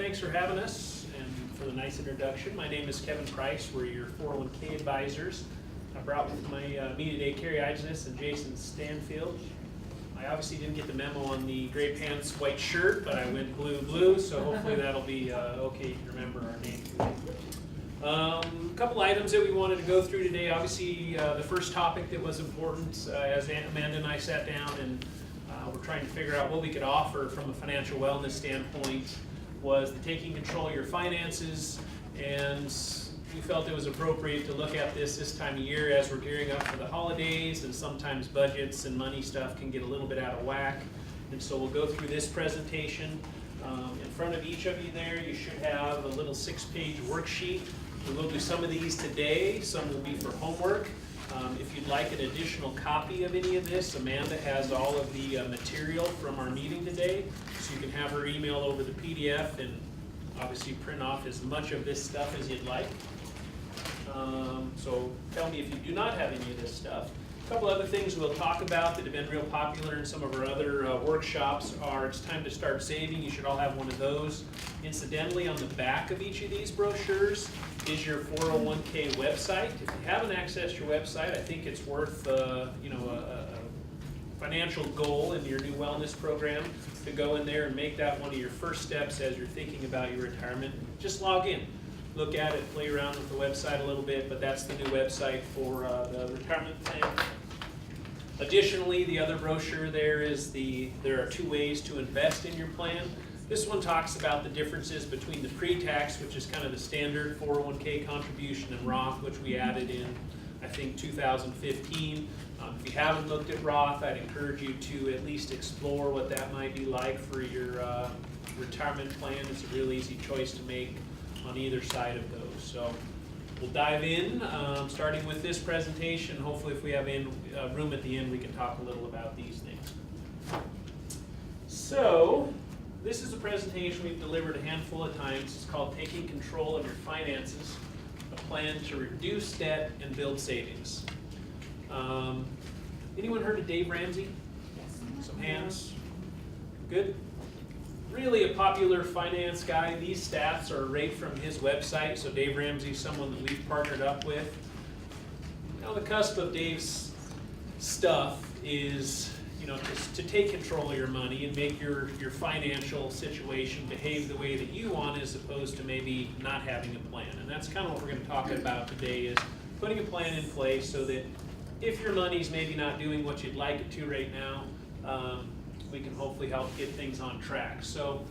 Thanks for having us and for the nice introduction. My name is Kevin Price. We're your 401k advisors. I brought with me today Carrie Eigenes and Jason Stanfield. I obviously didn't get the memo on the gray pants, white shirt, but I went blue, so hopefully that'll be okay to remember our name today. A couple items that we wanted to go through today. Obviously, the first topic that was important as Amanda and I sat down and we're trying to figure out what we could offer from a financial wellness standpoint was the taking control of your finances, and we felt it was appropriate to look at this time of year as we're gearing up for the holidays, and sometimes budgets and money stuff can get a little bit out of whack. And so we'll go through this presentation. In front of each of you there, you should have a little 6-page worksheet. We will do some of these today, some will be for homework. If you'd like an additional copy of any of this, Amanda has all of the material from our meeting today, so you can have her email over the PDF and obviously print off as much of this stuff as you'd like. So tell me if you do not have any of this stuff. A couple other things we'll talk about that have been real popular in some of our other workshops are it's time to start saving. You should all have one of those. Incidentally, on the back of each of these brochures is your 401k website. If you haven't accessed your website, I think it's worth a financial goal in your new wellness program to go in there and make that one of your first steps as you're thinking about your retirement. Just log in. Look at it, play around with the website a little bit, but that's the new website for the retirement plan. Additionally, the other brochure there is there are 2 ways to invest in your plan. This one talks about the differences between the pre-tax, which is kind of the standard 401k contribution, and Roth, which we added in, I think, 2015. If you haven't looked at Roth, I'd encourage you to at least explore what that might be like for your retirement plan. It's a real easy choice to make on either side of those. So we'll dive in, starting with this presentation. Hopefully if we have room at the end, we can talk a little about these things. So this is a presentation we've delivered a handful of times. It's called Taking Control of Your Finances, a plan to reduce debt and build savings. Anyone heard of Dave Ramsey? Yes. Some hands? Good. Really a popular finance guy. These stats are right from his website, so Dave Ramsey is someone that we've partnered up with. Now the cusp of Dave's stuff is, to take control of your money and make your financial situation behave the way that you want, as opposed to maybe not having a plan. And that's kind of what we're going to talk about today, is putting a plan in place so that if your money's maybe not doing what you'd like it to right now, we can hopefully help get things on track. So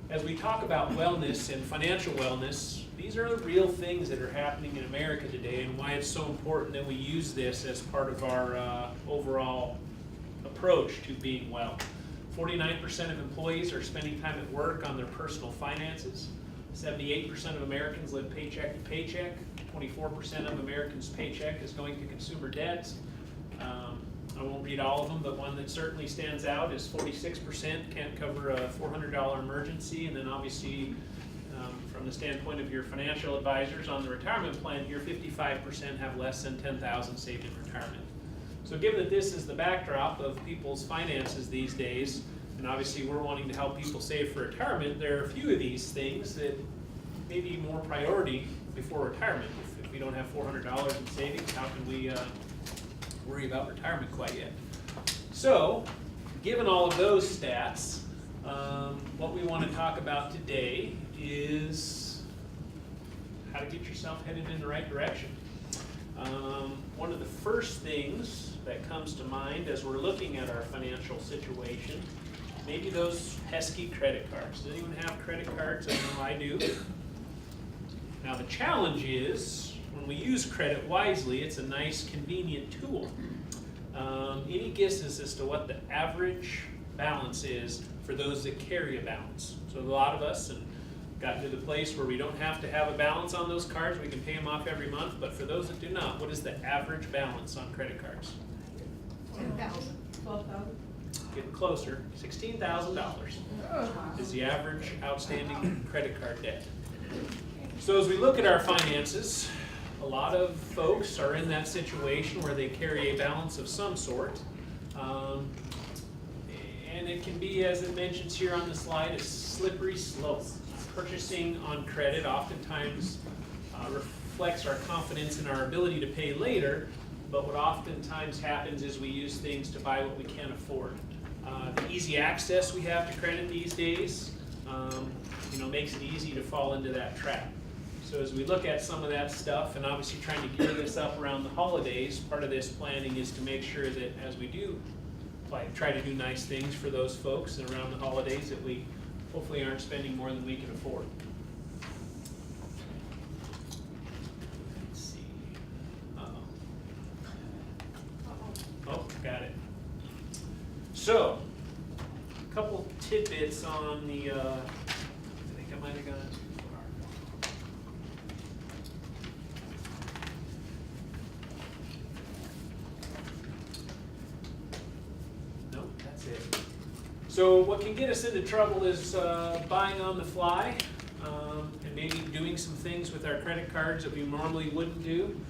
as we talk about wellness and financial wellness, these are the real things that are happening in America today, and why it's so important that we use this as part of our overall approach to being well. 49% of employees are spending time at work on their personal finances. 78% of Americans live paycheck to paycheck. 24% of Americans' paycheck is going to consumer debt. I won't read all of them, but one that certainly stands out is 46% can't cover a $400 emergency. And then obviously, from the standpoint of your financial advisors on the retirement plan here, 55% have less than $10,000 saved in retirement. So given that this is the backdrop of people's finances these days, and obviously we're wanting to help people save for retirement, there are a few of these things that may be more priority before retirement. If we don't have $400 in savings, how can we worry about retirement quite yet? So, given all of those stats, what we want to talk about today is how to get yourself headed in the right direction. One of the first things that comes to mind as we're looking at our financial situation, maybe those pesky credit cards. Does anyone have credit cards? I know I do. Now the challenge is, when we use credit wisely, it's a nice, convenient tool. Any guesses as to what the average balance is for those that carry a balance? So a lot of us have gotten to the place where we don't have to have a balance on those cards. We can pay them off every month. But for those that do not, what is the average balance on credit cards? $10,000. $12,000. Getting closer. $16,000 is the average outstanding credit card debt. So as we look at our finances, a lot of folks are in that situation where they carry a balance of some sort. And it can be, as it mentions here on the slide, a slippery slope. purchasing on credit oftentimes reflects our confidence in our ability to pay later, but what oftentimes happens is we use things to buy what we can't afford. The easy access we have to credit these days, makes it easy to fall into that trap. So as we look at some of that stuff, and obviously trying to gear this up around the holidays, part of this planning is to make sure that as we do try to do nice things for those folks and around the holidays, that we hopefully aren't spending more than we can afford. Let's see. Oh, got it. So, a couple tidbits on the, I think I might have gone too far. Nope, that's it. So what can get us into trouble is buying on the fly, and maybe doing some things with our credit cards that we normally wouldn't do.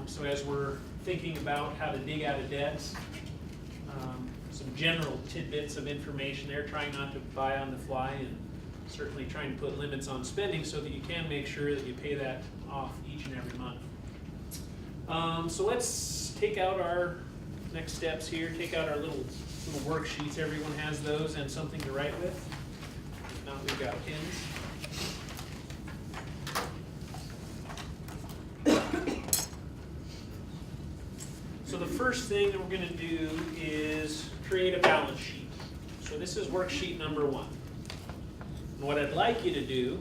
So as we're thinking about how to dig out of debts, some general tidbits of information there, trying not to buy on the fly, and certainly trying to put limits on spending so that you can make sure that you pay that off each and every month. So let's take out our next steps here, take out our little worksheets. Everyone has those and something to write with. If not, we've got pens. So the first thing that we're going to do is create a balance sheet. So this is worksheet number 1. And what I'd like you to do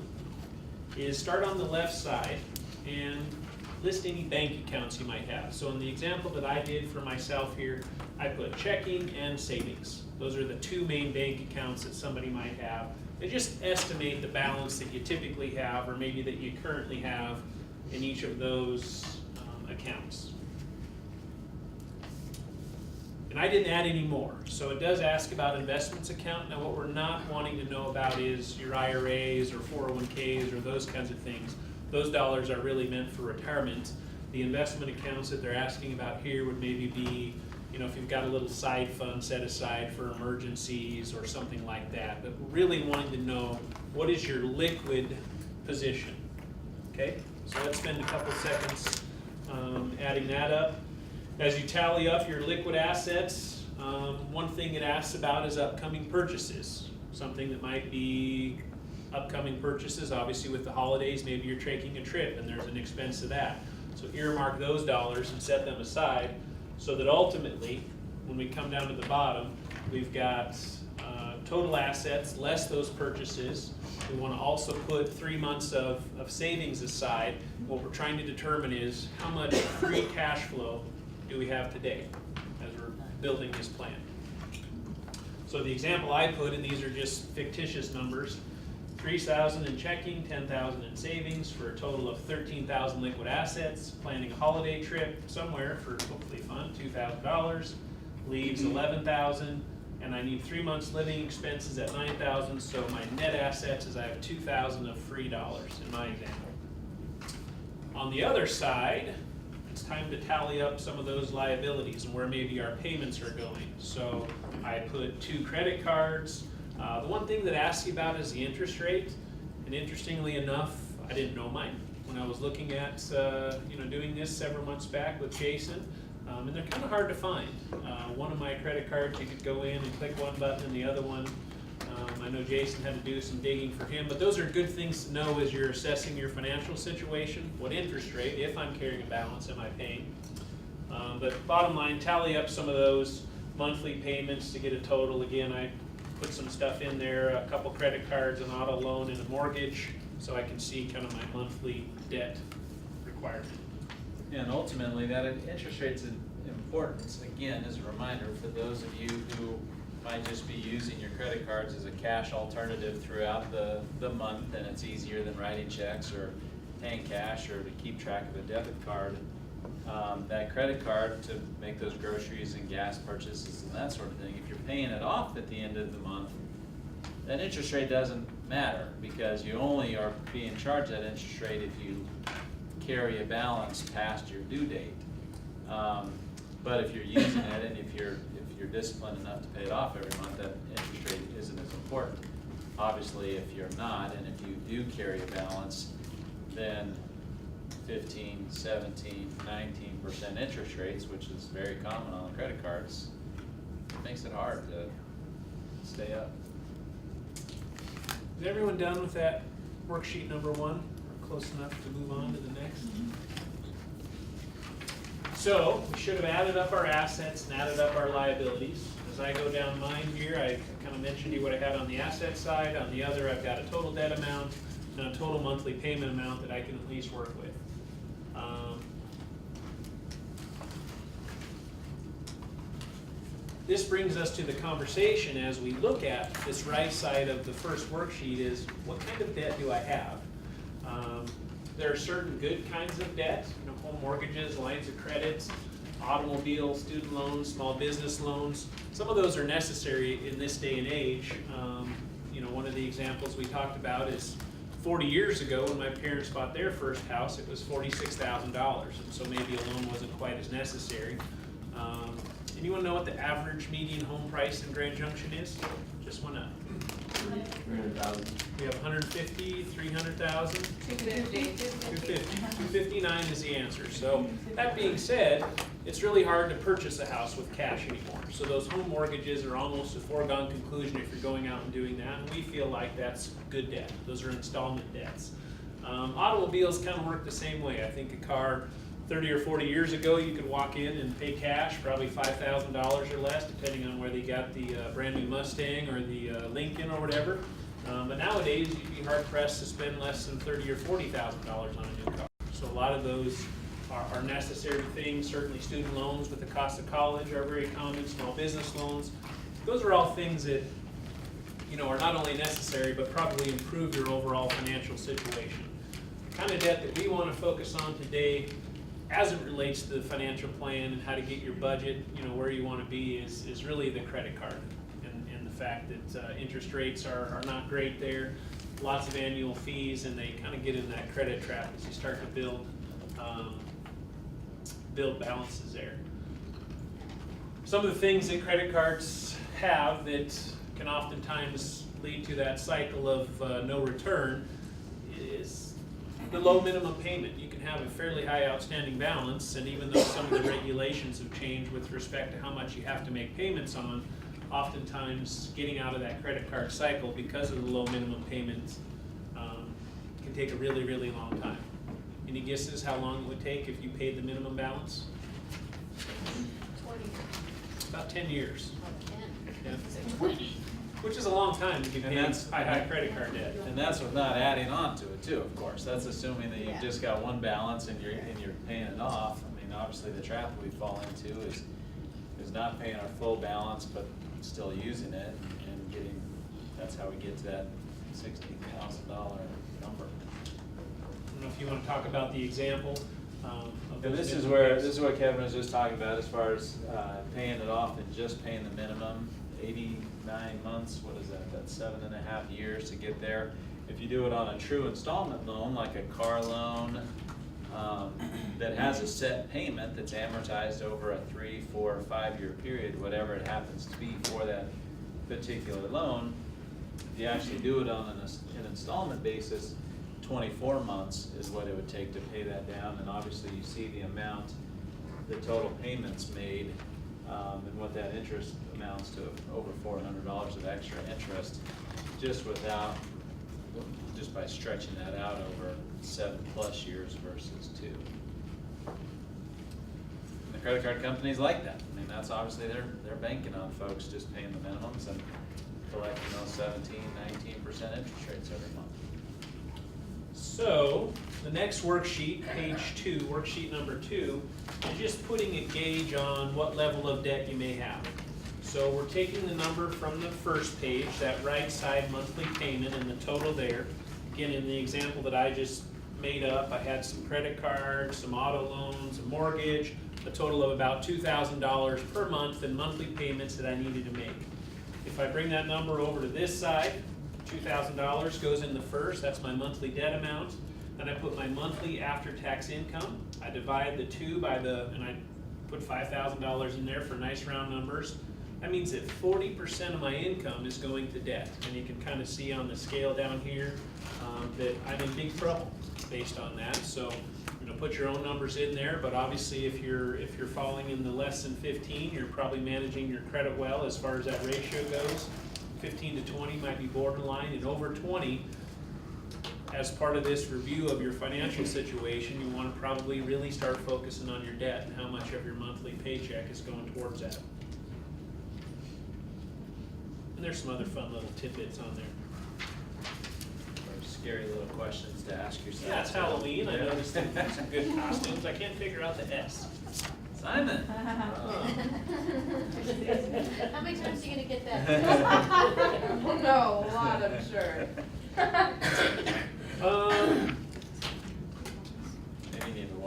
is start on the left side and list any bank accounts you might have. So in the example that I did for myself here, I put checking and savings. Those are the 2 main bank accounts that somebody might have. They just estimate the balance that you typically have, or maybe that you currently have in each of those accounts. And I didn't add any more. So it does ask about investments account. Now what we're not wanting to know about is your IRAs or 401ks or those kinds of things. Those dollars are really meant for retirement. The investment accounts that they're asking about here would maybe be, if you've got a little side fund set aside for emergencies or something like that. But really wanting to know, what is your liquid position? Okay, so let's spend a couple seconds adding that up. As you tally up your liquid assets, one thing it asks about is upcoming purchases. Something that might be upcoming purchases, obviously with the holidays, maybe you're taking a trip and there's an expense to that. So earmark those dollars and set them aside so that ultimately, when we come down to the bottom, we've got total assets less those purchases. We want to also put 3 months of savings aside. What we're trying to determine is how much free cash flow do we have today as we're building this plan. So the example I put, and these are just fictitious numbers, 3,000 in checking, 10,000 in savings, for a total of 13,000 liquid assets. Planning a holiday trip somewhere for hopefully fun, $2,000, leaves 11,000, and I need 3 months living expenses at 9,000. So my net assets is I have 2,000 of free dollars in my example. On the other side, it's time to tally up some of those liabilities and where maybe our payments are going. So I put 2 credit cards. The one thing that asks you about is the interest rate, and interestingly enough, I didn't know mine when I was looking at doing this several months back with Jason, and they're kind of hard to find. One of my credit cards, you could go in and click one button, and the other one, I know Jason had to do some digging for him, but those are good things to know as you're assessing your financial situation. What interest rate, if I'm carrying a balance, am I paying? But bottom line, tally up some of those monthly payments to get a total. Again, I put some stuff in there, a couple credit cards, an auto loan, and a mortgage, so I can see kind of my monthly debt requirement. And ultimately, that interest rate's important, again, as a reminder for those of you who might just be using your credit cards as a cash alternative throughout the month, and it's easier than writing checks or paying cash or to keep track of a debit card. That credit card to make those groceries and gas purchases and that sort of thing, if you're paying it off at the end of the month, that interest rate doesn't matter because you only are being charged that interest rate if you carry a balance past your due date. But if you're using it and if you're disciplined enough to pay it off every month, that interest rate isn't as important. Obviously, if you're not, and if you do carry a balance, then 15, 17, 19% interest rates, which is very common on credit cards, it makes it hard to stay up. Is everyone done with that worksheet number 1? Or close enough to move on to the next? So, we should have added up our assets and added up our liabilities. As I go down mine here, I kind of mentioned to you what I had on the asset side. On the other, I've got a total debt amount and a total monthly payment amount that I can at least work with. This brings us to the conversation as we look at this right side of the first worksheet is, what kind of debt do I have? There are certain good kinds of debt, home mortgages, lines of credits, automobile, student loans, small business loans. Some of those are necessary in this day and age. One of the examples we talked about is 40 years ago when my parents bought their first house, it was $46,000, and so maybe a loan wasn't quite as necessary. Anyone know what the average median home price in Grand Junction is? Just went up. 300,000. We have 150, 300,000. 250. 250. 259 is the answer. So that being said, it's really hard to purchase a house with cash anymore. So those home mortgages are almost a foregone conclusion if you're going out and doing that. And we feel like that's good debt. Those are installment debts. Automobiles kind of work the same way. I think a car 30 or 40 years ago, you could walk in and pay cash, probably $5,000 or less, depending on whether you got the brand new Mustang or the Lincoln or whatever. But nowadays, you'd be hard pressed to spend less than $30,000 or $40,000 on a new car. So a lot of those are necessary things. Certainly student loans with the cost of college are very common, small business loans. Those are all things that are not only necessary, but probably improve your overall financial situation. The kind of debt that we want to focus on today as it relates to the financial plan and how to get your budget, where you want to be is really the credit card. And the fact that interest rates are not great there, lots of annual fees, and they kind of get in that credit trap as you start to build balances there. Some of the things that credit cards have that can oftentimes lead to that cycle of no return is the low minimum payment. You can have a fairly high outstanding balance, and even though some of the regulations have changed with respect to how much you have to make payments on, oftentimes getting out of that credit card cycle because of the low minimum payments can take a really, really long time. Any guesses how long it would take if you paid the minimum balance? 20. About 10 years. 10. Yeah. Which is a long time to be And paying that's- high credit card debt. And that's with not adding on to it too, of course. That's assuming that you've Yeah. just got one balance and you're paying it off. I mean, obviously the trap we fall into is not paying our full balance, but still using it and getting, that's how we get to that $16,000 number. I don't know if you want to talk about the example of And those this is minimum where, payments. this is what Kevin was just talking about as far as paying it off and just paying the minimum, 89 months, what is that? That's 7.5 years to get there. If you do it on a true installment loan, like a car loan, that has a set payment that's amortized over a 3, 4, 5 year period, whatever it happens to be for that particular loan, if you actually do it on an installment basis, 24 months is what it would take to pay that down, and obviously you see the amount, the total payments made, and what that interest amounts to, over $400 of extra interest, just by stretching that out over 7+ years versus 2. And the credit card companies like that. I mean, that's obviously they're banking on folks just paying the minimums and collecting those 17, 19% interest rates every month. So, the next worksheet, page 2, worksheet number 2, is just putting a gauge on what level of debt you may have. So we're taking the number from the first page, that right side monthly payment and the total there. Again, in the example that I just made up, I had some credit cards, some auto loans, a mortgage, a total of about $2,000 per month in monthly payments that I needed to make. If I bring that number over to this side, $2,000 goes in the first, that's my monthly debt amount. Then I put my monthly after-tax income. I divide the 2 by and I put $5,000 in there for nice round numbers. that means that 40% of my income is going to debt. And you can kind of see on the scale down here that I'm in big trouble based on that. So, put your own numbers in there, but obviously if you're falling in the less than 15, you're probably managing your credit well as far as that ratio goes. 15 to 20 might be borderline, and over 20, as part of this review of your financial situation, you want to probably really start focusing on your debt and how much of your monthly paycheck is going towards that. And there's some other fun little tidbits on there. Or scary little questions to ask yourself. Yeah, it's Halloween. I noticed some good costumes. I can't figure out the S. Simon. How many times are you gonna get that? No, a lot, I'm sure. Maybe you need to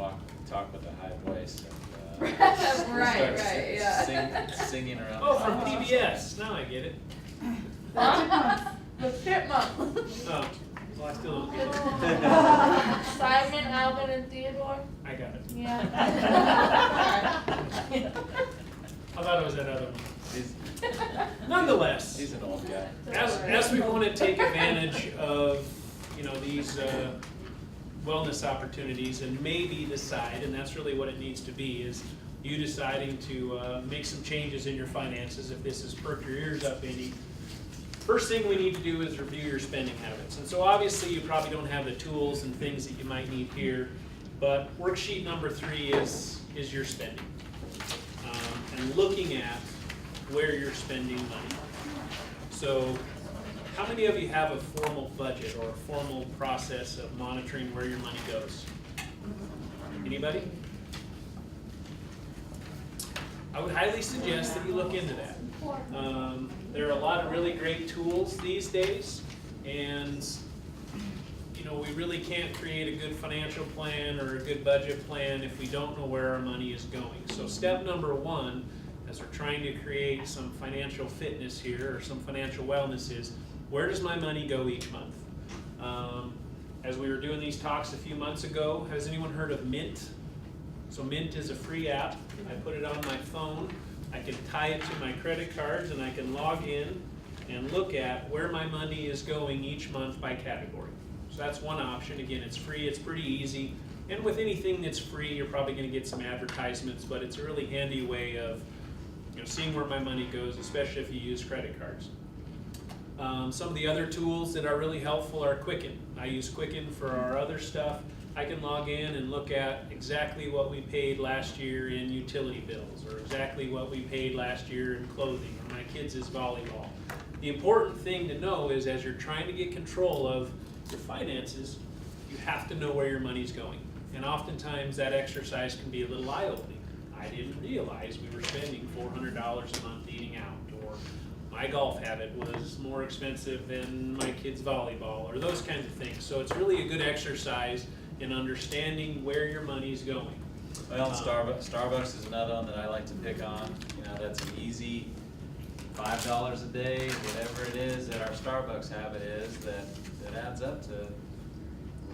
talk with a high voice and Right, start right, yeah. singing around. Oh, the from house. PBS. Now I get it. The chipmunk. Oh, well, I still don't get it. Simon, Alvin, and Theodore? I got it. Yeah. I thought it was that other one. He's Nonetheless, an old guy. as we want to take advantage of, these wellness opportunities and maybe decide, and that's really what it needs to be, is you deciding to make some changes in your finances if this has perked your ears up any. First thing we need to do is review your spending habits. And so obviously you probably don't have the tools and things that you might need here, but worksheet number 3 is your spending. And looking at where you're spending money. So how many of you have a formal budget or a formal process of monitoring where your money goes? Anybody? I would highly suggest that you look into that. There are a lot of really great tools these days, and we really can't create a good financial plan or a good budget plan if we don't know where our money is going. So step number 1, as we're trying to create some financial fitness here or some financial wellness, is where does my money go each month? As we were doing these talks a few months ago, has anyone heard of Mint? So Mint is a free app. I put it on my phone. I can tie it to my credit cards and I can log in and look at where my money is going each month by category. So that's one option. Again, it's free, it's pretty easy. And with anything that's free, you're probably going to get some advertisements, but it's a really handy way of seeing where my money goes, especially if you use credit cards. Some of the other tools that are really helpful are Quicken. I use Quicken for our other stuff. I can log in and look at exactly what we paid last year in utility bills, or exactly what we paid last year in clothing, or my kids' volleyball. The important thing to know is, as you're trying to get control of your finances, you have to know where your money's going. And oftentimes that exercise can be a little eye-opening. I didn't realize we were spending $400 a month eating out, or my golf habit was more expensive than my kids' volleyball, or those kinds of things. So it's really a good exercise in understanding where your money's going. Well, Starbucks is another one that I like to pick on. That's an easy $5 a day, whatever it is that our Starbucks habit is, that adds up to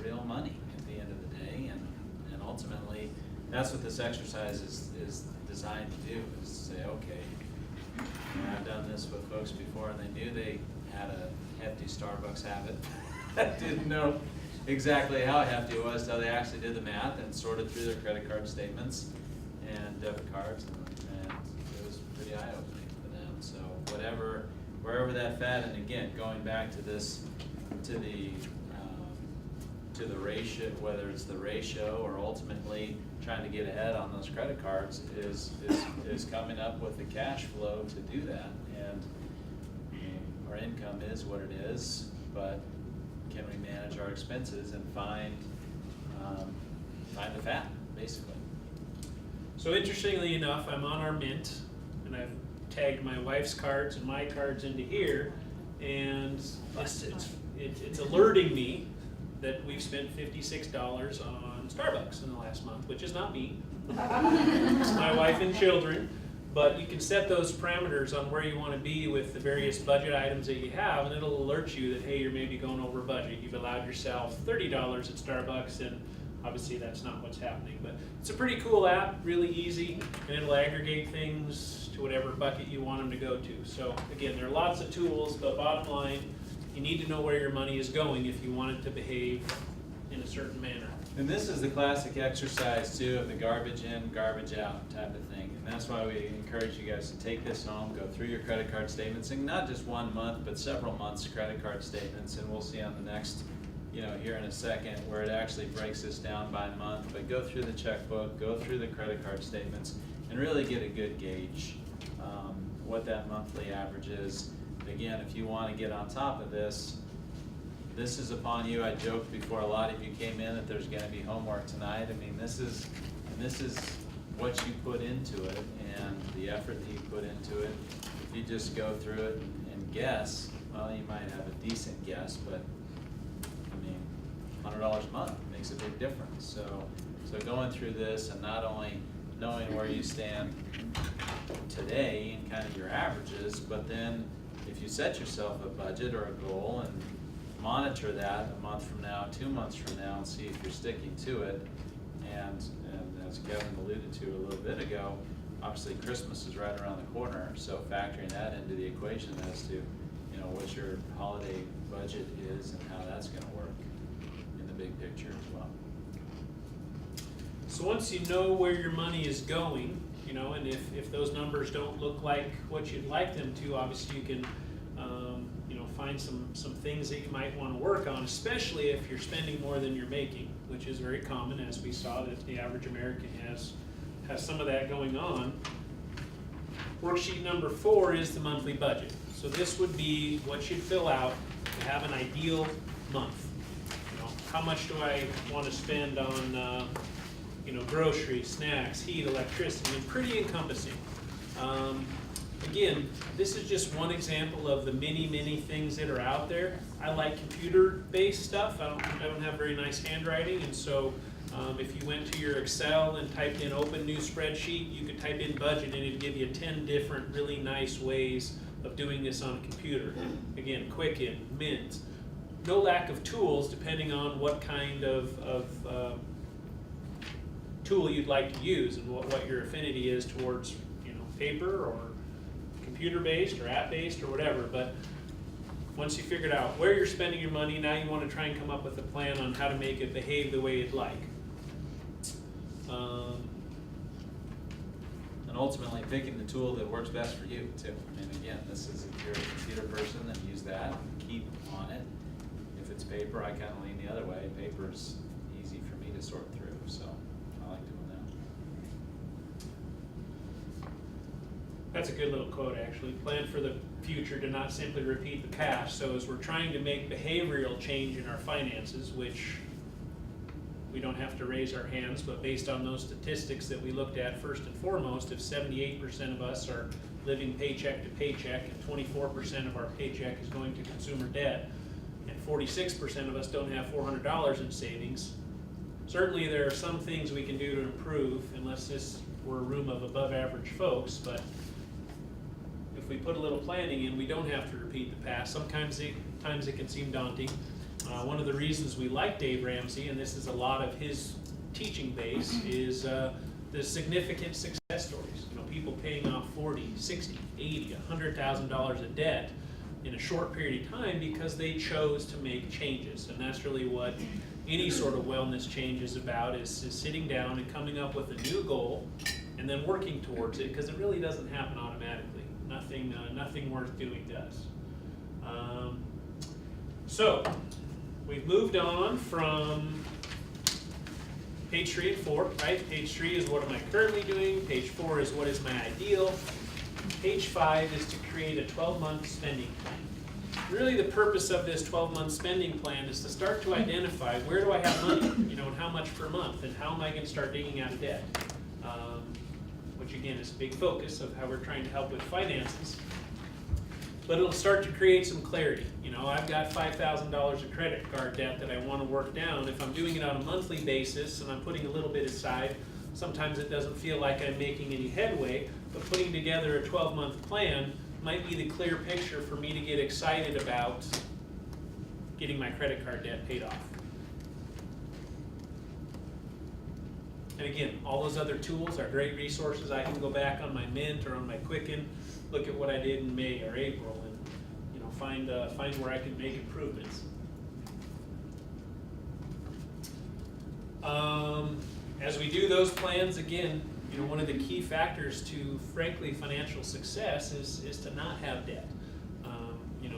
real money at the end of the day. And ultimately, that's what this exercise is designed to do, is to say, okay, I've done this with folks before and they knew they had a hefty Starbucks habit. I didn't know exactly how hefty it was until they actually did the math and sorted through their credit card statements and debit cards, and it was pretty eye-opening for them. So wherever that fed, and again, going back to this, to the ratio, whether it's the ratio or ultimately trying to get ahead on those credit cards, is coming up with the cash flow to do that. And our income is what it is, but can we manage our expenses and find the fat, basically? So interestingly enough, I'm on our Mint, and I've tagged my wife's cards and my cards into here, and it's alerting me that we've spent $56 on Starbucks in the last month, which is not me. It's my wife and children. But you can set those parameters on where you want to be with the various budget items that you have, and it'll alert you that, hey, you're maybe going over budget. You've allowed yourself $30 at Starbucks, and Obviously, that's not what's happening, but it's a pretty cool app, really easy, and it'll aggregate things to whatever bucket you want them to go to. So again, there are lots of tools, but bottom line, you need to know where your money is going if you want it to behave in a certain manner. And this is the classic exercise too of the garbage in, garbage out type of thing. And that's why we encourage you guys to take this home, go through your credit card statements, and not just 1 month, but several months' credit card statements. And we'll see on the next, here in a second, where it actually breaks this down by month. But go through the checkbook, go through the credit card statements, and really get a good gauge what that monthly average is. Again, if you want to get on top of this, this is upon you. I joked before a lot of you came in that there's going to be homework tonight. I mean, this is what you put into it and the effort that you put into it. If you just go through it and guess, well, you might have a decent guess, but I mean, $100 a month makes a big difference. So going through this and not only knowing where you stand today and kind of your averages, but then if you set yourself a budget or a goal and monitor that a month from now, 2 months from now, and see if you're sticking to it. And as Kevin alluded to a little bit ago, obviously Christmas is right around the corner, so factoring that into the equation as to what your holiday budget is and how that's going to work in the big picture as well. So once you know where your money is going, and if those numbers don't look like what you'd like them to, obviously you can find some things that you might want to work on, especially if you're spending more than you're making, which is very common, as we saw that the average American has some of that going on. Worksheet number 4 is the monthly budget. So this would be what you'd fill out to have an ideal month. How much do I want to spend on groceries, snacks, heat, electricity, and pretty encompassing. Again, this is just one example of the many things that are out there. I like computer-based stuff. I don't have very nice handwriting, and so if you went to your Excel and typed in open new spreadsheet, you could type in budget and it'd give you 10 different really nice ways of doing this on a computer. Again, Quicken, Mint. No lack of tools depending on what kind of tool you'd like to use and what your affinity is towards paper or computer-based or app-based or whatever. But once you figured out where you're spending your money, now you want to try and come up with a plan on how to make it behave the way you'd like. And ultimately picking the tool that works best for you too. And again, this is if you're a computer person, then use that and keep on it. If it's paper, I kind of lean the other way. Paper's easy for me to sort through, so I like doing that. That's a good little quote, actually. Plan for the future to not simply repeat the past. So as we're trying to make behavioral change in our finances, which we don't have to raise our hands, but based on those statistics that we looked at first and foremost, if 78% of us are living paycheck to paycheck and 24% of our paycheck is going to consumer debt, and 46% of us don't have $400 in savings, certainly there are some things we can do to improve, unless this were a room of above average folks. But if we put a little planning in, we don't have to repeat the past. Sometimes it can seem daunting. One of the reasons we like Dave Ramsey, and this is a lot of his teaching base, is the significant success stories. People paying off $40,000, $60,000, $80,000, $100,000 of debt in a short period of time because they chose to make changes. And that's really what any sort of wellness change is about, is sitting down and coming up with a new goal and then working towards it, because it really doesn't happen automatically. Nothing worth doing does. So we've moved on from page 3 and 4, right? Page 3 is what am I currently doing. Page 4 is what is my ideal. Page 5 is to create a 12-month spending plan. Really the purpose of this 12-month spending plan is to start to identify where do I have money, and how much per month, and how am I going to start digging out of debt. Which again is a big focus of how we're trying to help with finances. But it'll start to create some clarity. I've got $5,000 of credit card debt that I want to work down. If I'm doing it on a monthly basis and I'm putting a little bit aside, sometimes it doesn't feel like I'm making any headway, but putting together a 12-month plan might be the clear picture for me to get excited about getting my credit card debt paid off. And again, all those other tools are great resources. I can go back on my Mint or on my Quicken, look at what I did in May or April, and find where I can make improvements. As we do those plans, again, one of the key factors to, frankly, financial success is to not have debt.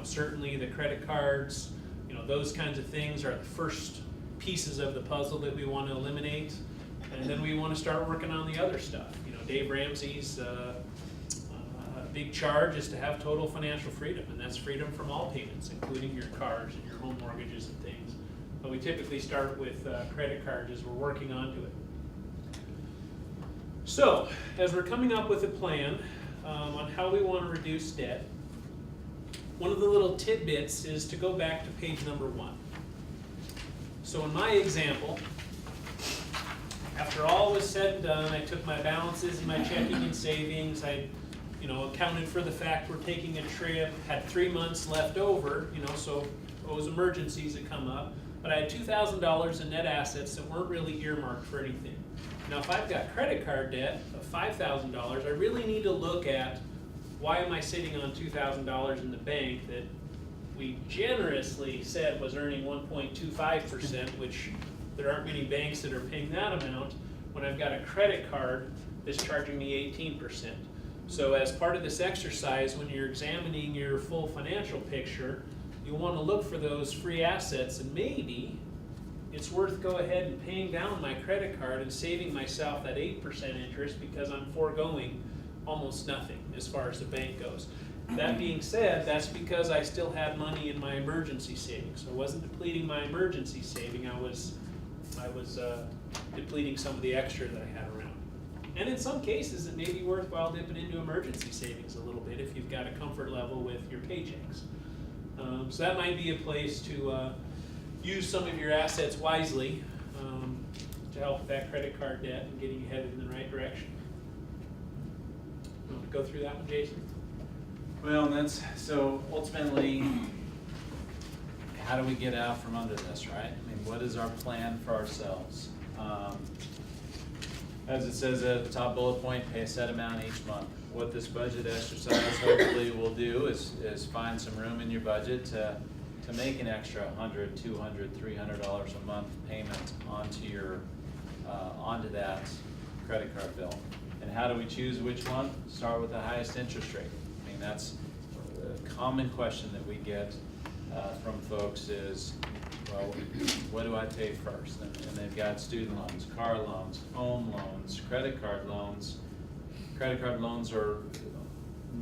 Certainly the credit cards, those kinds of things are the first pieces of the puzzle that we want to eliminate, and then we want to start working on the other stuff. Dave Ramsey's big charge is to have total financial freedom, and that's freedom from all payments, including your cars and your home mortgages and things. But we typically start with credit cards as we're working onto it. So, as we're coming up with a plan on how we want to reduce debt, one of the little tidbits is to go back to page number 1. So in my example, after all was said and done, I took my balances and my checking and savings, I accounted for the fact we're taking a trip, had 3 months left over, so those emergencies that come up, but I had $2,000 in net assets that weren't really earmarked for anything. Now if I've got credit card debt of $5,000, I really need to look at why am I sitting on $2,000 in the bank that we generously said was earning 1.25%, which there aren't many banks that are paying that amount, when I've got a credit card that's charging me 18%. So as part of this exercise, when you're examining your full financial picture, you want to look for those free assets, and maybe it's worth go ahead and paying down my credit card and saving myself that 8% interest because I'm foregoing almost nothing as far as the bank goes. That being said, that's because I still had money in my emergency savings. So I wasn't depleting my emergency saving, I was depleting some of the extra that I had around. And in some cases, it may be worthwhile dipping into emergency savings a little bit if you've got a comfort level with your paychecks. So that might be a place to use some of your assets wisely to help with that credit card debt and getting you headed in the right direction. You want to go through that one, Jason? Well, so ultimately, how do we get out from under this, right? I mean, what is our plan for ourselves? As it says at the top bullet point, pay a set amount each month. What this budget exercise hopefully will do is find some room in your budget to make an extra $100, $200, $300 a month payment onto that credit card bill. And how do we choose which one? Start with the highest interest rate. I mean, that's a common question that we get from folks is, well, what do I pay first? And they've got student loans, car loans, home loans, credit card loans. Credit card loans are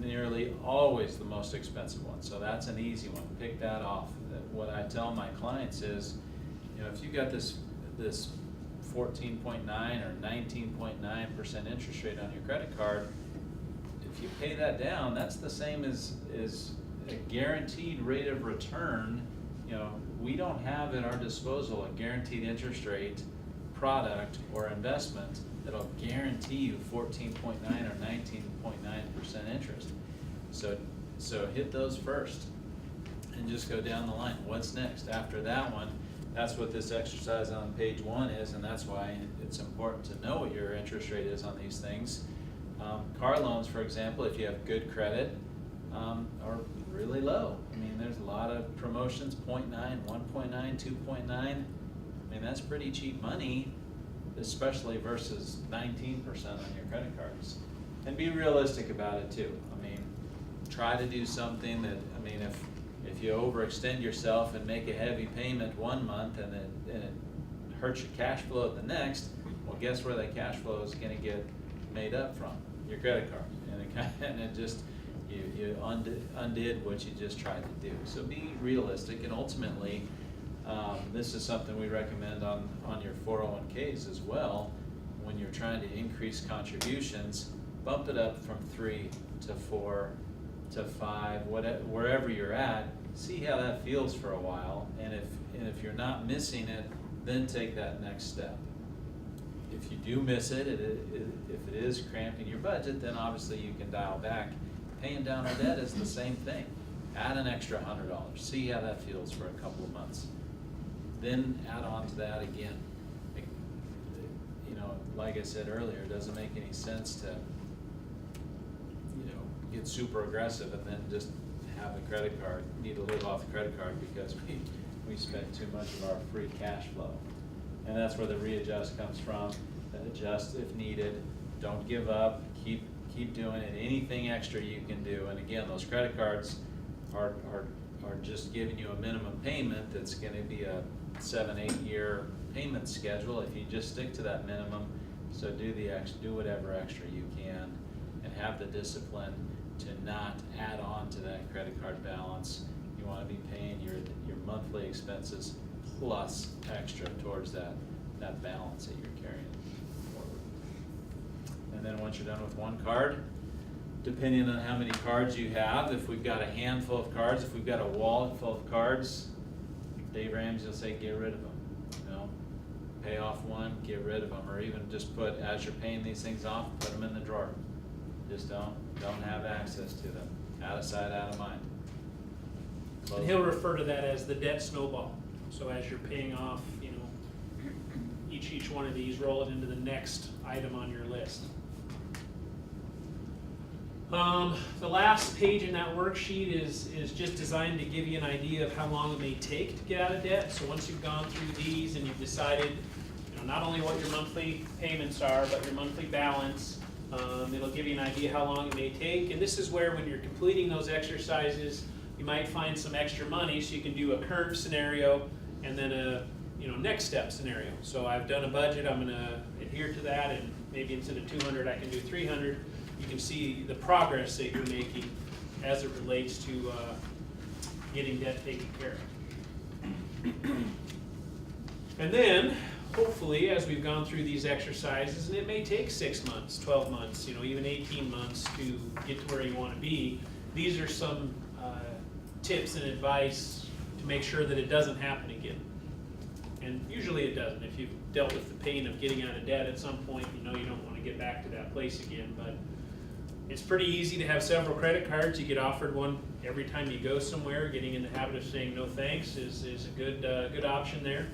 nearly always the most expensive one, so that's an easy one. Pick that off. What I tell my clients is, if you got this 14.9 or 19.9% interest rate on your credit card, if you pay that down, that's the same as a guaranteed rate of return. We don't have at our disposal a guaranteed interest rate product or investment that'll guarantee you 14.9 or 19.9% interest. So hit those first and just go down the line. What's next? After that one, that's what this exercise on page 1 is, and that's why it's important to know what your interest rate is on these things. Car loans, for example, if you have good credit, are really low. I mean, there's a lot of promotions, 0.9, 1.9, 2.9. I mean, that's pretty cheap money, especially versus 19% on your credit cards. And be realistic about it too. I mean, try to do something that, if you overextend yourself and make a heavy payment one month and it hurts your cash flow the next, well, guess where that cash flow is going to get made up from? Your credit card. And it just, you undid what you just tried to do. So be realistic, and ultimately, this is something we recommend on your 401ks as well. When you're trying to increase contributions, bump it up from 3 to 4 to 5, wherever you're at. See how that feels for a while, and if you're not missing it, then take that next step. If you do miss it, if it is cramping your budget, then obviously you can dial back. Paying down our debt is the same thing. Add an extra $100. See how that feels for a couple of months. Then add on to that again. like I said earlier, it doesn't make any sense to, get super aggressive and then just have the credit card, need to live off the credit card because we spent too much of our free cash flow. And that's where the readjust comes from, adjust if needed, don't give up, keep doing it, anything extra you can do. And again, those credit cards are just giving you a minimum payment that's gonna be a 7-8 year payment schedule if you just stick to that minimum. So do whatever extra you can and have the discipline to not add on to that credit card balance. You wanna be paying your monthly expenses plus extra towards that balance that you're carrying forward. And then once you're done with one card, depending on how many cards you have, if we've got a handful of cards, if we've got a wallet full of cards, Dave Ramsey will say get rid of them. Pay off one, get rid of them, or even just put, as you're paying these things off, put them in the drawer. Just don't have access to them. Out of sight, out of mind. Close And he'll it. refer to that as the debt snowball. So as you're paying off, each one of these, roll it into the next item on your list. The last page in that worksheet is just designed to give you an idea of how long it may take to get out of debt. So once you've gone through these and you've decided, not only what your monthly payments are, but your monthly balance, it'll give you an idea how long it may take. And this is where, when you're completing those exercises, you might find some extra money, so you can do a current scenario and then a next step scenario. So I've done a budget, I'm gonna adhere to that, and maybe instead of 200, I can do 300. You can see the progress that you're making as it relates to getting debt taken care of. And then, hopefully, as we've gone through these exercises, and it may take 6 months, 12 months, even 18 months to get to where you want to be, these are some tips and advice to make sure that it doesn't happen again. And usually it doesn't. If you've dealt with the pain of getting out of debt at some point, you don't want to get back to that place again. But it's pretty easy to have several credit cards. You get offered one every time you go somewhere. Getting in the habit of saying no thanks is a good option there.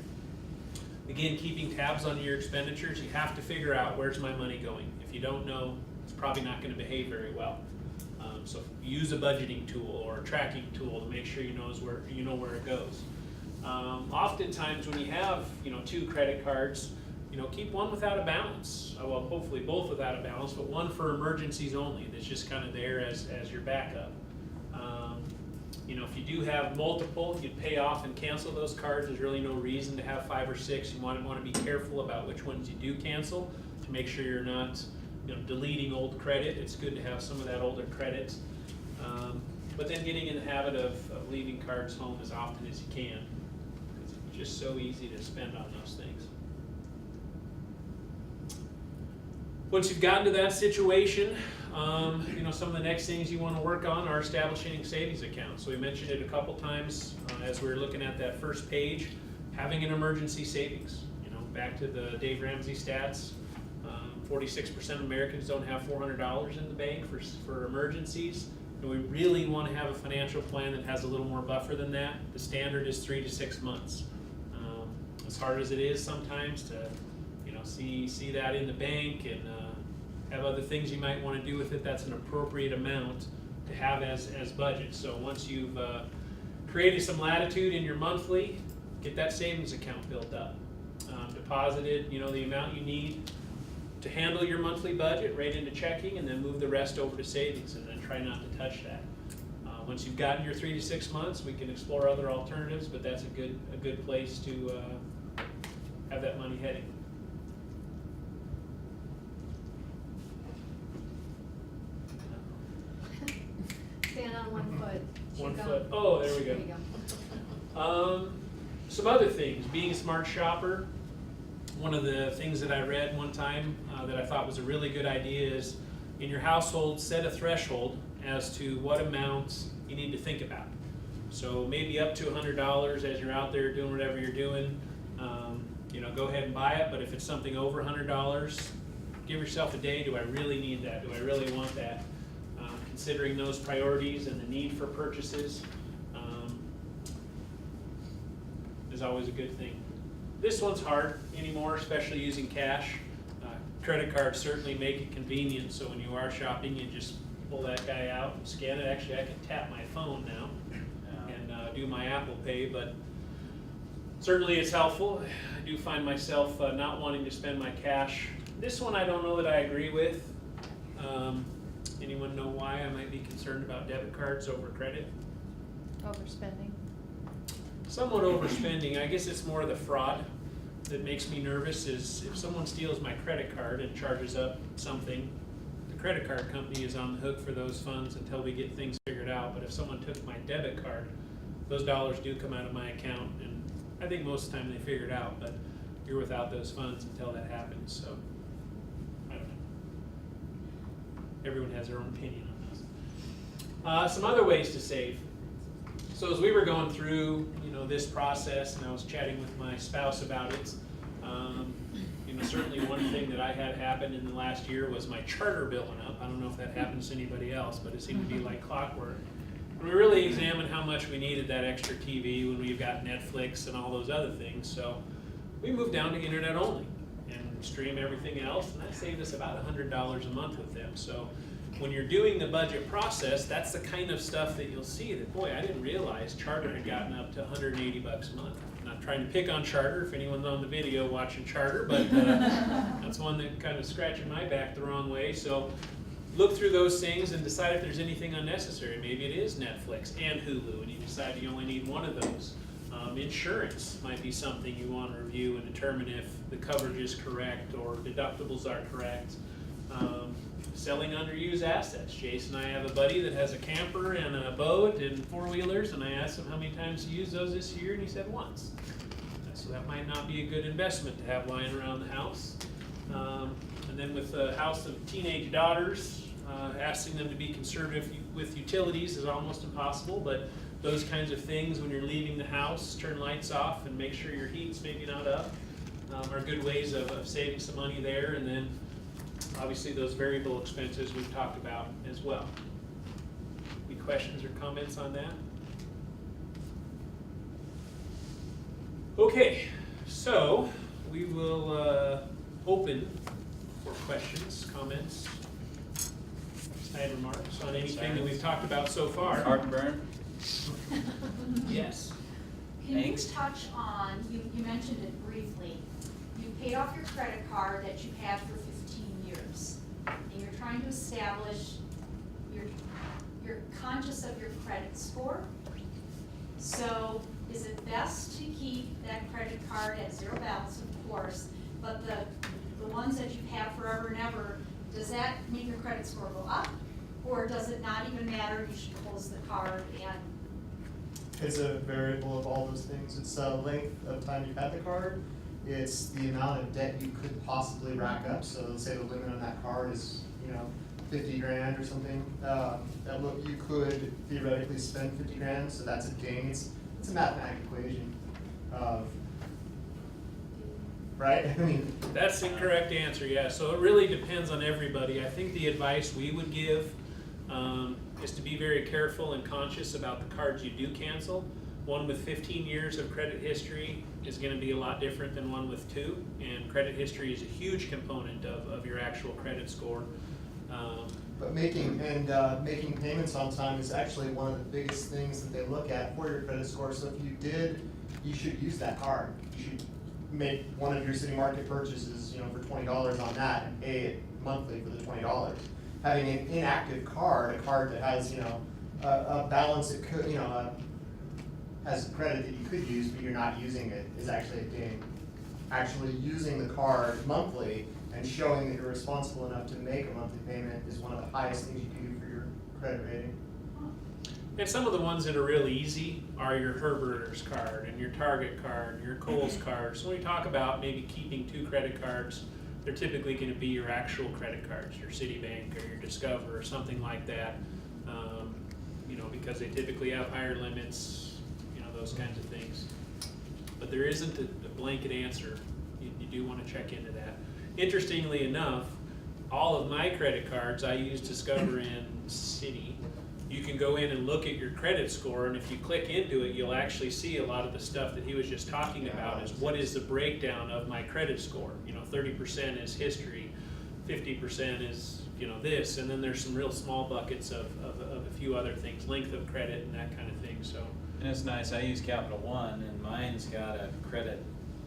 Again, keeping tabs on your expenditures. You have to figure out, where's my money going. If you don't know, it's probably not going to behave very well. So use a budgeting tool or a tracking tool to make sure you know where it goes. Oftentimes when you have 2 credit cards, keep one without a balance. Well, hopefully both without a balance, but one for emergencies only. That's just kind of there as your backup. If you do have multiple, you'd pay off and cancel those cards. There's really no reason to have 5 or 6. You want to be careful about which ones you do cancel to make sure you're not deleting old credit. It's good to have some of that older credit. But then getting in the habit of leaving cards home as often as you can. It's just so easy to spend on those things. Once you've gotten to that situation, some of the next things you want to work on are establishing savings accounts. So we mentioned it a couple times as we were looking at that first page, having an emergency savings. Back to the Dave Ramsey stats, 46% of Americans don't have $400 in the bank for emergencies. And we really want to have a financial plan that has a little more buffer than that. The standard is 3 to 6 months. As hard as it is sometimes to see that in the bank and have other things you might want to do with it, that's an appropriate amount to have as budget. So once you've created some latitude in your monthly, get that savings account built up. Deposited the amount you need to handle your monthly budget right into checking, and then move the rest over to savings, and then try not to touch that. Once you've gotten your 3 to 6 months, we can explore other alternatives, but that's a good place to have that money heading. Stand on one foot. One Check foot. on- Oh, there we There go. you go. Some other things, being a smart shopper. One of the things that I read one time that I thought was a really good idea is, in your household, set a threshold as to what amounts you need to think about. So maybe up to $100 as you're out there doing whatever you're doing. Go ahead and buy it, but if it's something over $100, give yourself a day. Do I really need that? Do I really want that? Considering those priorities and the need for purchases is always a good thing. This one's hard anymore, especially using cash. credit cards certainly make it convenient, so when you are shopping, you just pull that guy out and scan it. Actually, I can tap my phone now and do my Apple Pay, but certainly it's helpful. I do find myself not wanting to spend my cash. This one I don't know that I agree with. Anyone know why I might be concerned about debit cards over credit? Overspending. Somewhat overspending. I guess it's more the fraud that makes me nervous. Is if someone steals my credit card and charges up something, the credit card company is on the hook for those funds until we get things figured out. But if someone took my debit card, those dollars do come out of my account, and I think most of the time they figure it out, but you're without those funds until that happens, so I don't know. Everyone has their own opinion on this. Some other ways to save. So as we were going through, this process, and I was chatting with my spouse about it, certainly one thing that I had happen in the last year was my charter bill went up. I don't know if that happens to anybody else, but it seemed to be like clockwork. And we really examined how much we needed that extra TV when we've got Netflix and all those other things. So we moved down to internet only and stream everything else, and that saved us about $100 a month with them. So when you're doing the budget process, that's the kind of stuff that you'll see that, boy, I didn't realize Charter had gotten up to $180 a month. I'm not trying to pick on Charter, if anyone's on the video watching Charter, but that's one that kind of scratching my back the wrong way. So look through those things and decide if there's anything unnecessary. Maybe it is Netflix and Hulu, and you decide you only need one of those. Insurance might be something you want to review and determine if the coverage is correct or deductibles are correct. Selling underused assets. Jason and I have a buddy that has a camper and a boat and four-wheelers, and I asked him how many times he used those this year, and he said once. So that might not be a good investment to have lying around the house. And then with a house of teenage daughters, asking them to be conservative with utilities is almost impossible, but those kinds of things when you're leaving the house, turn lights off and make sure your heat's maybe not up, are good ways of saving some money there. And then obviously those variable expenses we've talked about as well. Any questions or comments on that? Okay, so we will open for questions, comments, side remarks on anything that we've talked about so far. Heartburn? Yes. Can you Thanks. touch on, you mentioned it briefly, you paid off your credit card that you've had for 15 years, and you're trying to establish, you're conscious of your credit score. So is it best to keep that credit card at zero balance, of course, but the ones that you've had forever and ever, does that make your credit score go up? Or does it not even matter, you should close the card and It's a variable of all those things. It's the length of time you've had the card. It's the amount of debt you could possibly rack up. So let's say the limit on that card is, 50 grand or something. You could theoretically spend 50 grand, so that's a ding. It's a mathematical equation of, right? I mean, That's the correct answer, yeah. So it really depends on everybody. I think the advice we would give is to be very careful and conscious about the cards you do cancel. One with 15 years of credit history is going to be a lot different than one with 2, and credit history is a huge component of your actual credit score. but making payments on time is actually one of the biggest things that they look at for your credit score. So if you did, you should use that card. You should make one of your city market purchases, for $20 on that and pay it monthly for the $20. Having an inactive card, a card that has, a balance that could, has credit that you could use, but you're not using it, is actually a ding. Actually using the card monthly and showing that you're responsible enough to make a monthly payment is one of the highest things you can do for your credit rating. And some of the ones that are really easy are your Herbert's card and your Target card and your Kohl's card. So when we talk about maybe keeping 2 credit cards, they're typically going to be your actual credit cards, your Citibank or your Discover or something like that, because they typically have higher limits, those kinds of things. But there isn't a blanket answer. You do want to check into that. Interestingly enough, all of my credit cards, I use Discover and Citi. You can go in and look at your credit score, and if you click into it, you'll actually see a lot of the stuff that he was just talking about is what is the breakdown of my credit score. 30% is history, 50% is, you know, this, and then there's some real small buckets of a few other things, length of credit and that kind of thing, so. And it's nice, I use Capital One, and mine's got a credit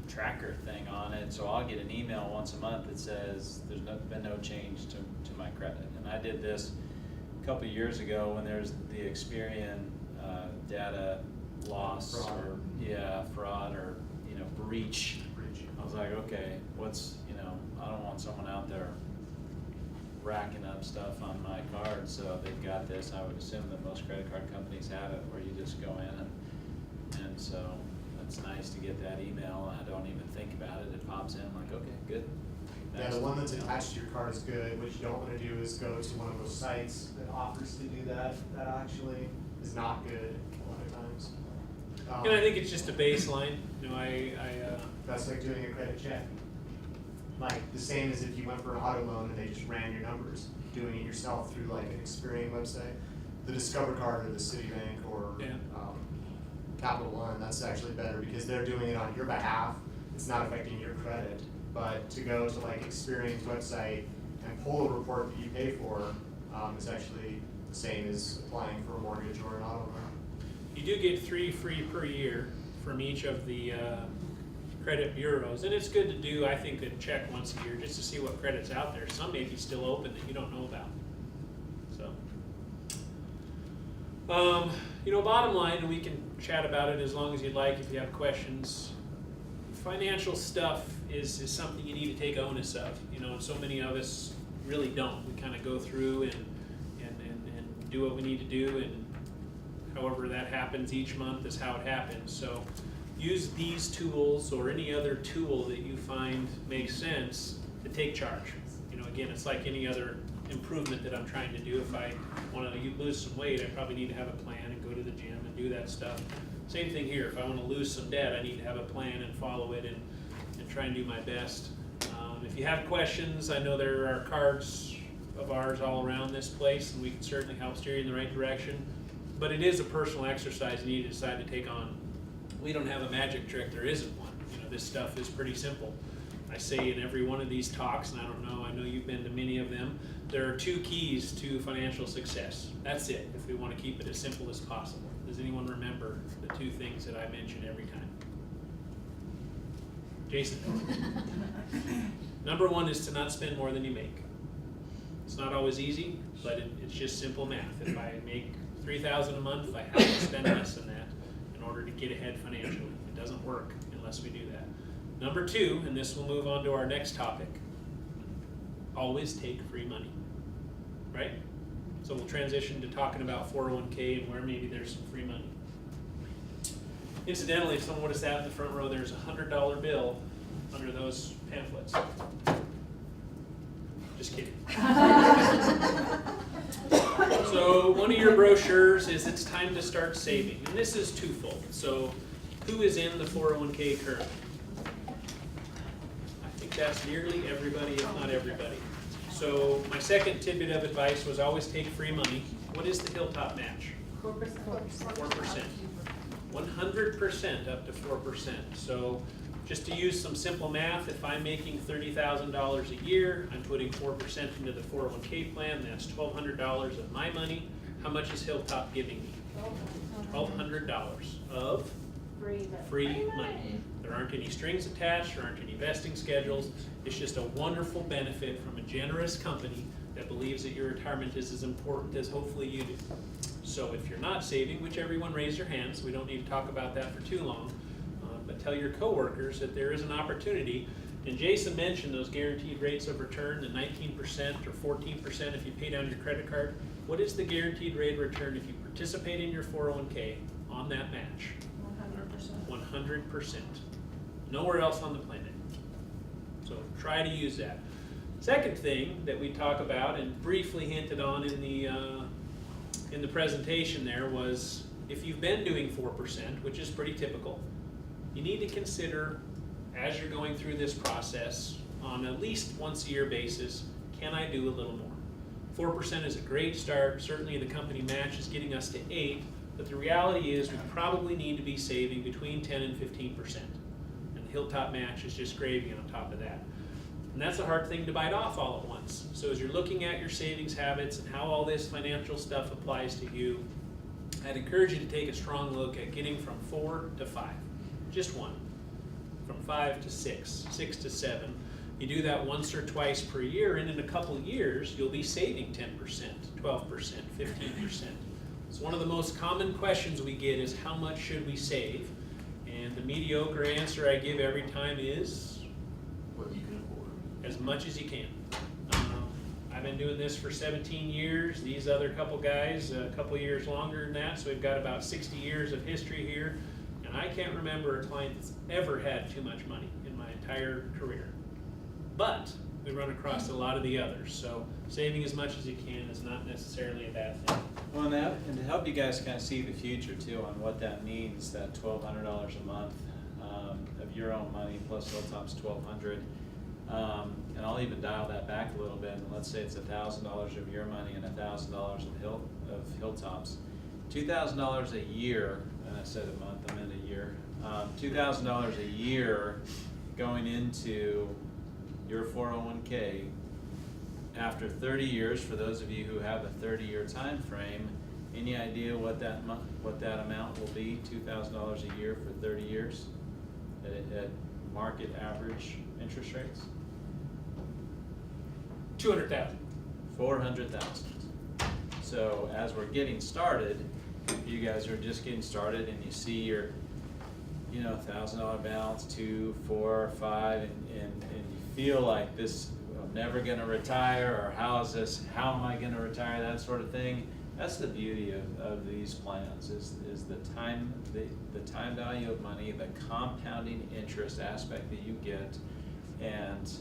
tracker thing on it, so I'll get an email once a month that says there's been no change to my credit. And I did this a couple of years ago when there's the Experian data loss Fraud. or, fraud or, you know, breach. I was like, okay, what's, you know, I don't want someone out there racking up stuff on my card, so they've got this. I would assume that most credit card companies have it, where you just go in and so it's nice to get that email. I don't even think about it. It pops in, I'm like, okay, good. Yeah, Next. the one that's attached to your card is good. What you don't wanna do is go to one of those sites that offers to do that. That actually is not good a lot of times. And I think it's just a baseline, you know, That's like doing a credit check. Like, the same as if you went for an auto loan and they just ran your numbers, doing it yourself through like an Experian website. The Discover card or the Citibank or, Yeah. Capital One, that's actually better because they're doing it on your behalf. It's not affecting your credit. But to go to like Experian's website and pull a report that you pay for, is actually the same as applying for a mortgage or an auto loan. you do get 3 free per year from each of the credit bureaus, and it's good to do, I think, a check once a year just to see what credit's out there. Some may be still open that you don't know about. So, you know, bottom line, and we can chat about it as long as you'd like if you have questions. Financial stuff is something you need to take onus of, you know, and so many of us really don't. We kind of go through and do what we need to do, and however that happens each month is how it happens. So use these tools or any other tool that you find makes sense to take charge. You know, again, it's like any other improvement that I'm trying to do. If I want to lose some weight, I probably need to have a plan and go to the gym and do that stuff. Same thing here. If I want to lose some debt, I need to have a plan and follow it and try and do my best. If you have questions, I know there are cards of ours all around this place, and we can certainly help steer you in the right direction. But it is a personal exercise you need to decide to take on. We don't have a magic trick. There isn't one. You know, this stuff is pretty simple. I say in every one of these talks, and I know you've been to many of them, there are 2 keys to financial success. That's it, if we want to keep it as simple as possible. Does anyone remember the 2 things that I mention every time? Jason? Number 1 is to not spend more than you make. It's not always easy, but it's just simple math. If I make $3,000 a month, I have to spend less than that in order to get ahead financially. It doesn't work unless we do that. Number 2, and this will move on to our next topic, always take free money, right? So we'll transition to talking about 401k and where maybe there's some free money. Incidentally, if someone would have sat in the front row, there's a $100 bill under those pamphlets. Just kidding. So one of your brochures is It's Time to Start Saving, and this is twofold. So who is in the 401k currently? I think that's nearly everybody, if not everybody. So my second tidbit of advice was always take free money. What is the Hilltop match? 4%. 4%. 100% up to 4%. So just to use some simple math, if I'm making $30,000 a year, I'm putting 4% into the 401k plan, that's $1,200 of my money. How much is Hilltop giving me? $1,200 of free money. There aren't any strings attached, there aren't any vesting schedules. It's just a wonderful benefit from a generous company that believes that your retirement is as important as hopefully you do. So if you're not saving, which everyone raise your hands, we don't need to talk about that for too long, but tell your coworkers that there is an opportunity. And Jason mentioned those guaranteed rates of return, the 19% or 14% if you pay down your credit card. What is the guaranteed rate of return if you participate in your 401k on that match? 100%. Nowhere else on the planet. So try to use that. Second thing that we talk about and briefly hinted on in the presentation there was if you've been doing 4%, which is pretty typical, you need to consider as you're going through this process on at least once a year basis, can I do a little more? 4% is a great start. Certainly the company match is getting us to 8%, but the reality is we probably need to be saving between 10 and 15%. And the Hilltop match is just gravy on top of that. And that's a hard thing to bite off all at once. So as you're looking at your savings habits and how all this financial stuff applies to you, I'd encourage you to take a strong look at getting from 4 to 5, just one. From 5 to 6, 6 to 7. You do that once or twice per year, and in a couple years, you'll be saving 10%, 12%, 15%. So one of the most common questions we get is, how much should we save? And the mediocre answer I give every time is, What you can afford. as much as you can. I've been doing this for 17 years. These other couple guys, a couple years longer than that, so we've got about 60 years of history here. And I can't remember a client that's ever had too much money in my entire career. But we run across a lot of the others, so saving as much as you can is not necessarily a bad thing. Well, and to help you guys kind of see the future too on what that means, that $1,200 a month of your own money plus Hilltop's $1,200. And I'll even dial that back a little bit, and let's say it's $1,000 of your money and $1,000 of Hilltop's. $2,000 a year, and I said a month, I meant a year. $2,000 a year going into your 401k after 30 years, for those of you who have a 30-year time frame, any idea what that amount will be, $2,000 a year for 30 years at market average interest rates? 200,000. 400,000. So as we're getting started, you guys are just getting started and you see your, $1,000 balance, 2, 4, 5, and you feel like this, I'm never gonna retire, or how am I gonna retire, that sort of thing. That's the beauty of these plans, is the time value of money, the compounding interest aspect that you get, and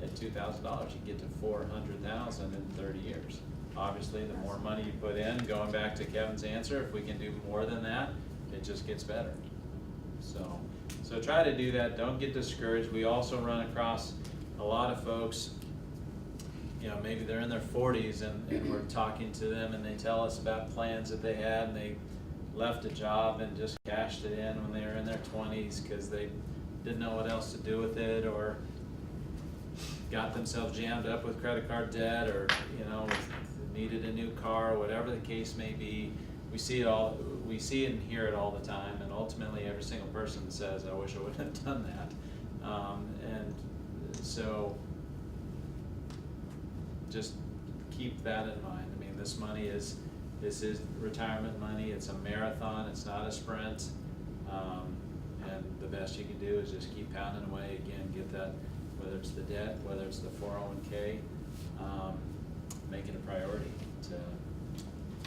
at $2,000 you get to $400,000 in 30 years. Obviously, the more money you put in, going back to Kevin's answer, if we can do more than that, it just gets better. So try to do that. Don't get discouraged. We also run across a lot of folks, maybe they're in their 40s and we're talking to them and they tell us about plans that they had, and they left a job and just cashed it in when they were in their 20s because they didn't know what else to do with it, or got themselves jammed up with credit card debt, or needed a new car, whatever the case may be. We see it and hear it all the time, and ultimately every single person says, I wish I wouldn't have done that. And so just keep that in mind. I mean, this is retirement money. It's a marathon, it's not a sprint. And the best you can do is just keep pounding away. Again, get that, whether it's the debt, whether it's the 401k, make it a priority to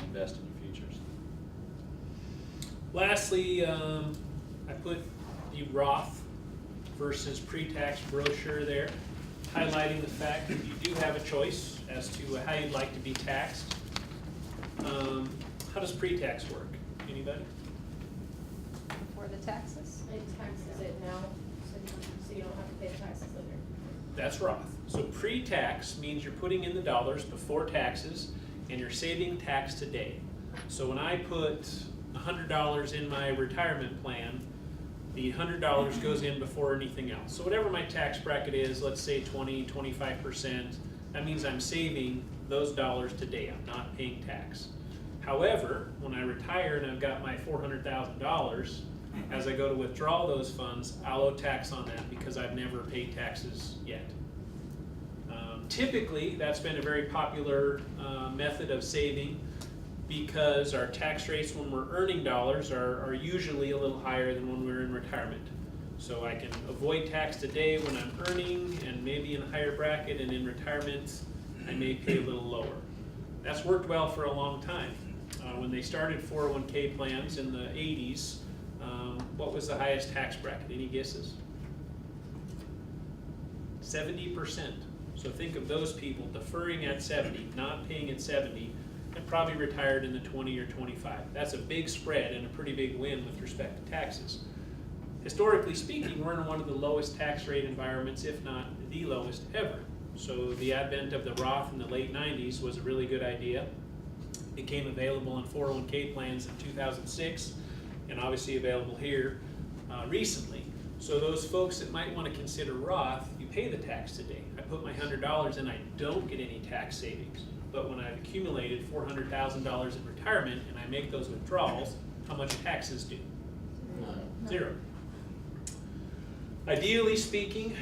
invest in your futures. Lastly, I put the Roth versus pre-tax brochure there, highlighting the fact that you do have a choice as to how you'd like to be taxed. How does pre-tax work? Anybody? For the taxes? It taxes it now, so you don't have to pay the taxes later. That's Roth. So pre-tax means you're putting in the dollars before taxes and you're saving tax today. So when I put $100 in my retirement plan, the $100 goes in before anything else. So whatever my tax bracket is, let's say 20, 25%, that means I'm saving those dollars today. I'm not paying tax. However, when I retire and I've got my $400,000, as I go to withdraw those funds, I'll owe tax on that because I've never paid taxes yet. Typically, that's been a very popular method of saving because our tax rates when we're earning dollars are usually a little higher than when we're in retirement. So I can avoid tax today when I'm earning and maybe in a higher bracket, and in retirement I may pay a little lower. That's worked well for a long time. When they started 401k plans in the 80s, what was the highest tax bracket? Any guesses? 70%. So think of those people deferring at 70, not paying at 70, and probably retired in the 20 or 25. That's a big spread and a pretty big win with respect to taxes. Historically speaking, we're in one of the lowest tax rate environments, if not the lowest ever. So the advent of the Roth in the late 90s was a really good idea. It became available in 401k plans in 2006, and obviously available here recently. So those folks that might want to consider Roth, you pay the tax today. I put my $100 in, I don't get any tax savings. But when I've accumulated $400,000 in retirement and I make those withdrawals, how much taxes due? Zero. Ideally speaking,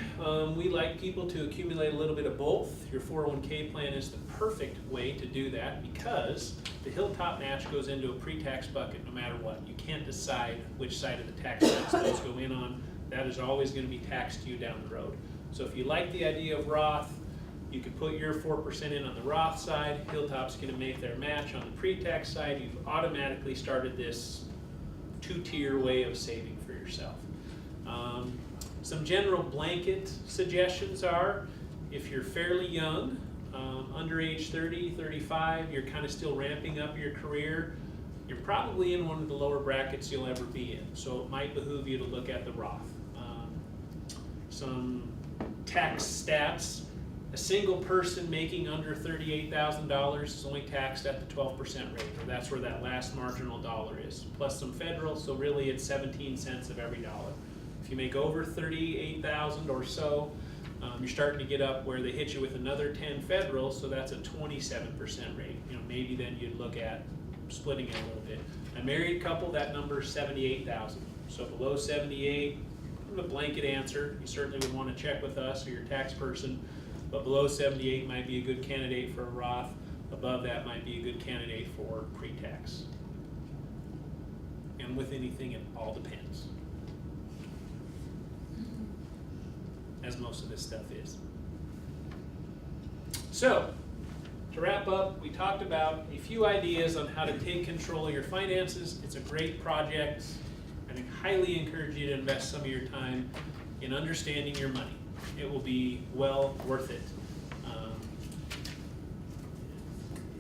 we like people to accumulate a little bit of both. Your 401k plan is the perfect way to do that because the Hilltop match goes into a pre-tax bucket no matter what. You can't decide which side of the tax cuts those go in on. That is always going to be taxed to you down the road. So if you like the idea of Roth, you can put your 4% in on the Roth side. Hilltop's going to make their match on the pre-tax side. You've automatically started this two-tier way of saving for yourself. Some general blanket suggestions are, if you're fairly young, under age 30, 35, you're kind of still ramping up your career, you're probably in one of the lower brackets you'll ever be in. So it might behoove you to look at the Roth. Some tax stats. A single person making under $38,000 is only taxed at the 12% rate, or that's where that last marginal dollar is, plus some federal, so really it's 17 cents of every dollar. If you make over $38,000 or so, you're starting to get up where they hit you with another 10 federal, so that's a 27% rate. You know, maybe then you'd look at splitting it a little bit. A married couple, that number is 78,000. So below 78, a blanket answer. You certainly would want to check with us or your tax person. But below 78 might be a good candidate for a Roth. Above that might be a good candidate for pre-tax. And with anything, it all depends. As most of this stuff is. So, to wrap up, we talked about a few ideas on how to take control of your finances. It's a great project. I highly encourage you to invest some of your time in understanding your money. It will be well worth it.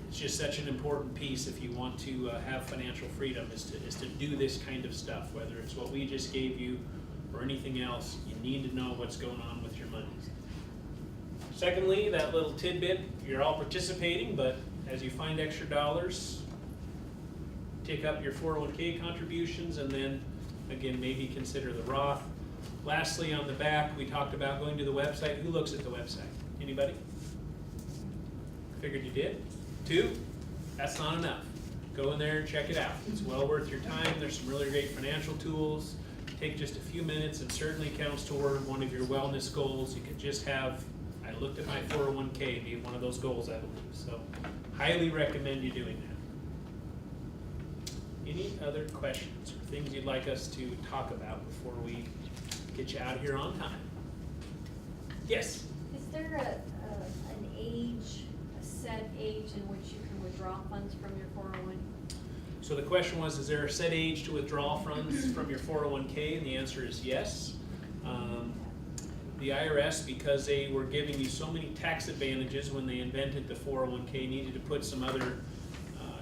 It's just such an important piece if you want to have financial freedom is to do this kind of stuff, whether it's what we just gave you or anything else. You need to know what's going on with your money. Secondly, that little tidbit, you're all participating, but as you find extra dollars, take up your 401k contributions and then again maybe consider the Roth. Lastly, on the back, we talked about going to the website. Who looks at the website? Anybody? Figured you did? 2? That's not enough. Go in there and check it out. It's well worth your time. There's some really great financial tools. Take just a few minutes and certainly counts toward one of your wellness goals. You could just have, I looked at my 401k, be one of those goals, I believe. So, highly recommend you doing that. Any other questions or things you'd like us to talk about before we get you out of here on time? Yes? Is there an age, a set age in which you can withdraw funds from your 401? So the question was, is there a set age to withdraw funds from your 401k? And the answer is yes. The IRS, because they were giving you so many tax advantages when they invented the 401k, needed to put some other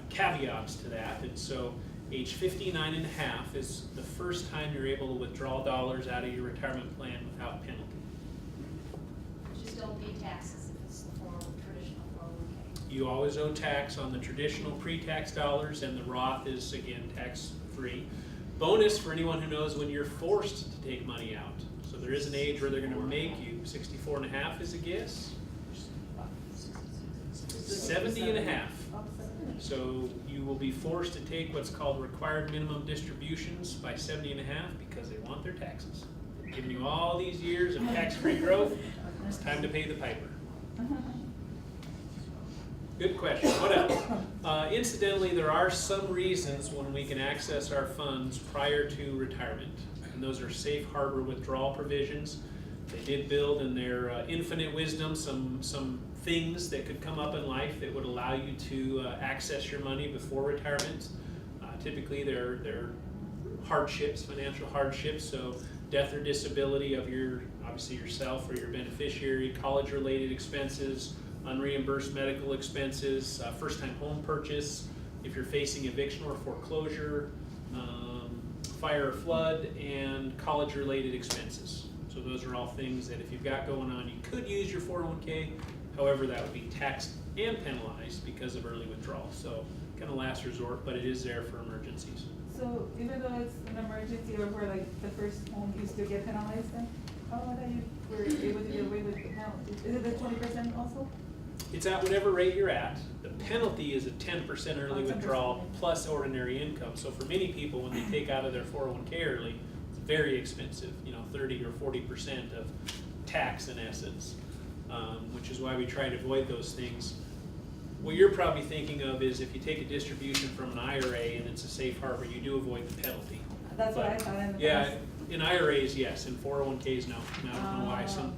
caveats to that. And so age 59 and a half is the first time you're able to withdraw dollars out of your retirement plan without penalty. You just don't pay taxes if it's the traditional 401k. You always owe tax on the traditional pre-tax dollars, and the Roth is, again, tax-free. Bonus for anyone who knows when you're forced to take money out. So there is an age where they're going to make you. 64 and a half is a guess. 70 and a half. So you will be forced to take what's called required minimum distributions by 70 and a half because they want their taxes. They're giving you all these years of tax-free growth. It's time to pay the piper. Good question. What else? Incidentally, there are some reasons when we can access our funds prior to retirement, and those are safe harbor withdrawal provisions. They did build in their infinite wisdom some things that could come up in life that would allow you to access your money before retirement. Typically, they're hardships, financial hardships, so death or disability of obviously yourself or your beneficiary, college-related expenses, unreimbursed medical expenses, first-time home purchase, if you're facing eviction or foreclosure, fire or flood, and college-related expenses. So those are all things that if you've got going on, you could use your 401k. However, that would be taxed and penalized because of early withdrawal. So kind of last resort, but it is there for emergencies. So even though it's an emergency or for like the first home, you still get penalized then? How that you were able to get away with the penalty? Is it the 20% also? It's at whatever rate you're at. The penalty is a 10% early Oh, 10%. withdrawal plus ordinary income. So for many people, when they take out of their 401k early, it's very expensive, 30 or 40% of tax in essence, which is why we try to avoid those things. What you're probably thinking of is if you take a distribution from an IRA and it's a safe harbor, you do avoid the penalty. That's what I But, thought in the yeah, past. in IRAs, yes. In 401ks, no. And I don't know why. Oh,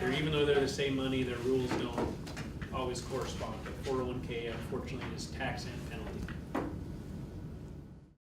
okay. Even though they're the same money, their rules don't always correspond. But 401k, unfortunately, is tax and penalty.